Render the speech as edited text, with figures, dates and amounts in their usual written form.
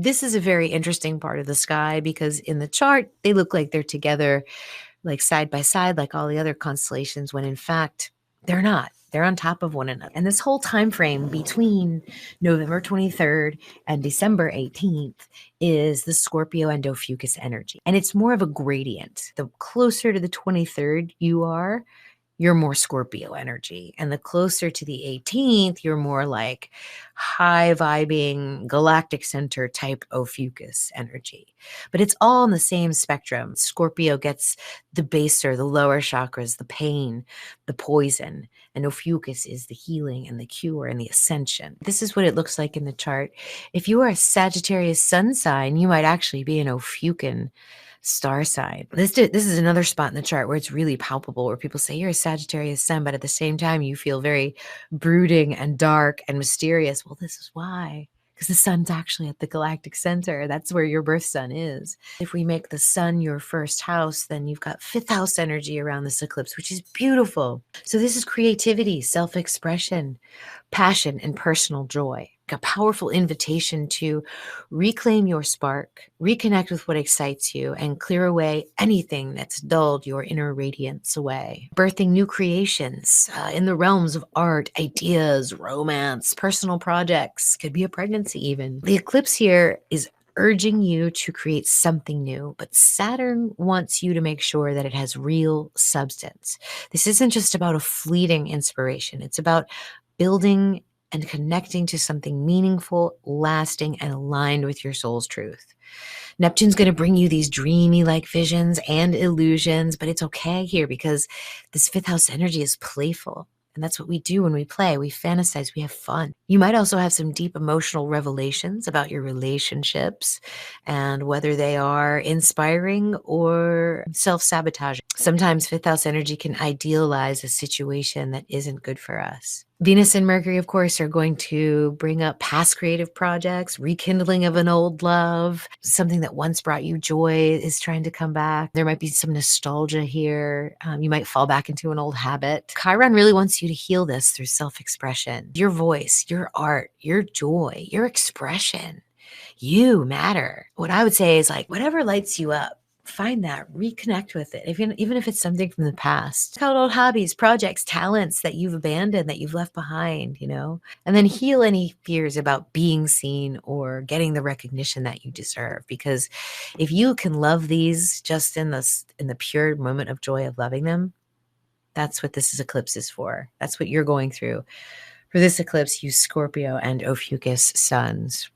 This is a very interesting part of the sky because in the chart, they look like they're together, like side by side, like all the other constellations, when in fact, they're not. They're on top of one another. And this whole time frame between November 23rd and December 18th is the Scorpio and Ophiuchus energy. And it's more of a gradient. The closer to the 23rd you are, you're more Scorpio energy. And the closer to the 18th, you're more like high vibing galactic center type Ophiuchus energy. But it's all in the same spectrum. Scorpio gets the baser, the lower chakras, the pain, the poison. And Ophiuchus is the healing and the cure and the ascension. This is what it looks like in the chart. If you are a Sagittarius sun sign, you might actually be an Ophiuchian star sign. This is another spot in the chart where it's really palpable, where people say you're a Sagittarius sun, but at the same time you feel very brooding and dark and mysterious. Well, this is why. Because the sun's actually at the galactic center. That's where your birth sun is. If we make the sun your first house, then you've got fifth house energy around this eclipse, which is beautiful. So this is creativity, self-expression, passion, and personal joy. A powerful invitation to reclaim your spark, reconnect with what excites you, and clear away anything that's dulled your inner radiance away. Birthing new creations in the realms of art, ideas, romance, personal projects, could be a pregnancy even. The eclipse here is urging you to create something new, but Saturn wants you to make sure that it has real substance. This isn't just about a fleeting inspiration. It's about building and connecting to something meaningful, lasting, and aligned with your soul's truth. Neptune's going to bring you these dreamy-like visions and illusions, but it's okay here because this fifth house energy is playful. And that's what we do when we play. We fantasize, we have fun. You might also have some deep emotional revelations about your relationships and whether they are inspiring or self-sabotaging. Sometimes fifth house energy can idealize a situation that isn't good for us. Venus and Mercury, of course, are going to bring up past creative projects, rekindling of an old love, something that once brought you joy is trying to come back. There might be some nostalgia here. You might fall back into an old habit. Chiron really wants you to heal this through self-expression. Your voice, your art, your joy, your expression. You matter. What I would say is like, whatever lights you up, find that, reconnect with it, even if it's something from the past. Check out old hobbies, projects, talents that you've abandoned, that you've left behind, and then heal any fears about being seen or getting the recognition that you deserve. Because if you can love these just in the pure moment of joy of loving them, that's what this eclipse is for. That's what you're going through for this eclipse, you Scorpio and Ophiuchus suns.